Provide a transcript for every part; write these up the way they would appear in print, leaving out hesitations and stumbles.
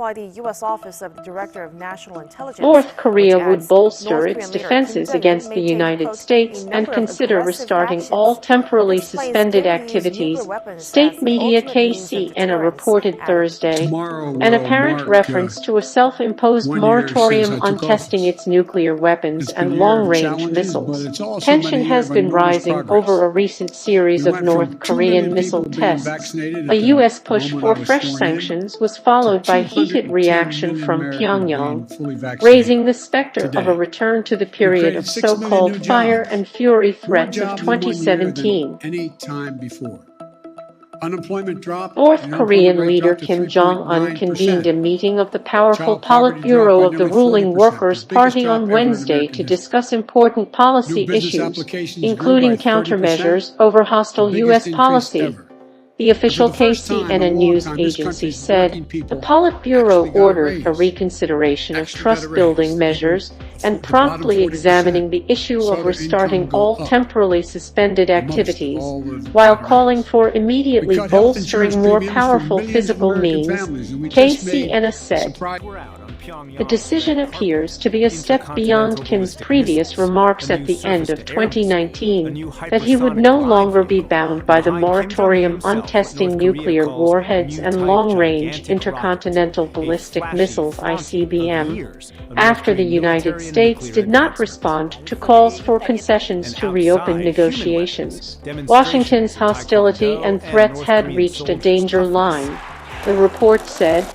by the U.S. Office of the Director of National Intelligence. North Korea would bolster its defenses against the United States and consider restarting all temporally suspended activities, state media KCNA reported Thursday, an apparent reference to a self-imposed moratorium on testing its nuclear weapons and long-range missiles. Tension has been rising over a recent series of North Korean missile tests. A U.S. push for fresh sanctions was followed by heated reaction from Pyongyang, raising the specter of a return to the period of so-called fire and fury threats of 2017. North Korean leader Kim Jong-un convened a meeting of the powerful Politburo of the ruling Workers' Party on Wednesday to discuss important policy issues, including countermeasures over hostile U.S. policy. The official KCNA news agency said the Politburo ordered a reconsideration of trust-building measures and promptly examining the issue of restarting all temporally suspended activities, while calling for immediately bolstering more powerful physical means, KCNA said. The decision appears to be a step beyond Kim's previous remarks at the end of 2019 that he would no longer be bound by the moratorium on testing nuclear warheads and long-range intercontinental ballistic missiles (ICBM), after the United States did not respond to calls for concessions to reopen negotiations. Washington's hostility and threats had reached a danger line, the report said,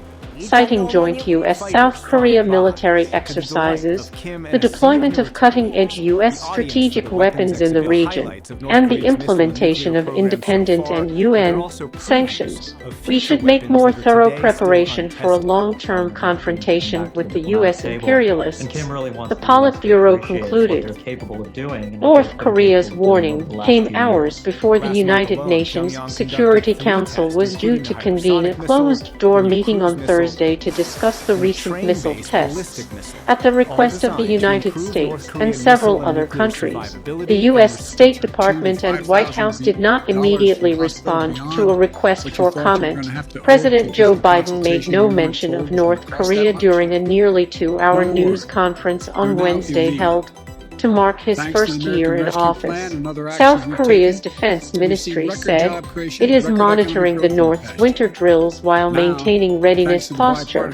citing joint U.S.-South Korea military exercises, the deployment of cutting-edge U.S. strategic weapons in the region, and the implementation of independent and UN sanctions. We should make more thorough preparation for a long-term confrontation with the U.S. imperialists, the Politburo concluded. North Korea's warning came hours before the United Nations Security Council was due to convene a closed-door meeting on Thursday to discuss the recent missile tests, at the request of the United States and several other countries. The U.S. State Department and White House did not immediately respond to a request for comment. President Joe Biden made no mention of North Korea during a nearly 2-hour news conference on Wednesday held to mark his first year in office. South Korea's defense ministry said it is monitoring the North's winter drills while maintaining readiness posture,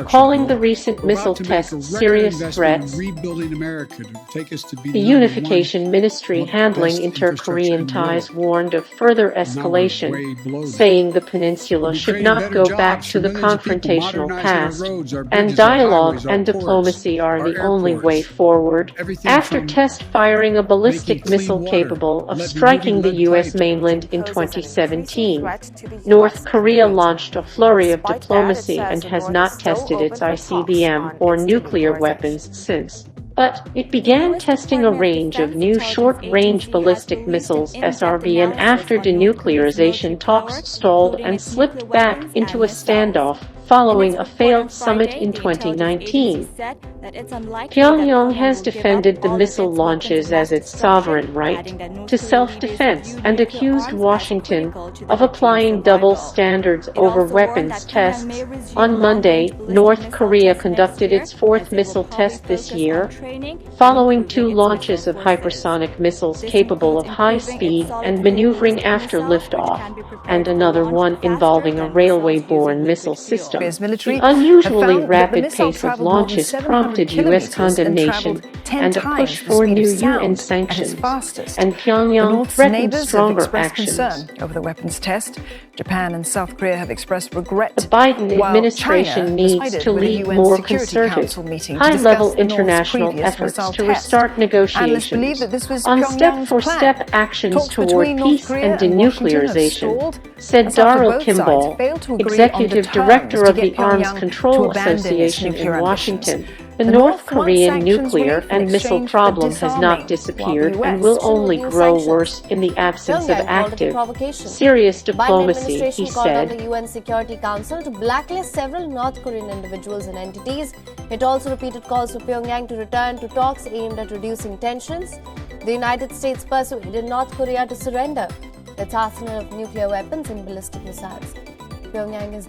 calling the recent missile tests serious threats. The Unification Ministry handling inter-Korean ties warned of further escalation, saying the peninsula should not go back to the confrontational past, and dialogue and diplomacy are the only way forward. After test firing a ballistic missile capable of striking the U.S. mainland in 2017, North Korea launched a flurry of diplomacy and has not tested its ICBM or nuclear weapons since. But it began testing a range of new short-range ballistic missiles (SRBM) after denuclearization talks stalled and slipped back into a standoff following a failed summit in 2019. Pyongyang has defended the missile launches as its sovereign right to self-defense and accused Washington of applying double standards over weapons tests. On Monday, North Korea conducted its fourth missile test this year, following 2 launches of hypersonic missiles capable of high speed and maneuvering after liftoff, and another one involving a railway-borne missile system. The unusually rapid pace of launches prompted U.S. condemnation and a push for new UN sanctions, and Pyongyang threatened stronger actions. Over the weapons test, Japan and South Korea have expressed regret. The Biden administration needs to lead more concerted, high-level international efforts to restart negotiations on step-for-step actions toward peace and denuclearization, said Darryl Kimball, executive director of the Arms Control Association in Washington. The North Korean nuclear and missile problem has not disappeared and will only grow worse in the absence of active, serious diplomacy, he said. The UN Security Council to blacklist several North Korean individuals and entities. It also repeated calls for Pyongyang to return to talks aimed at reducing tensions. The United States persuaded North Korea to surrender its arsenal of nuclear weapons and ballistic missiles. Pyongyang is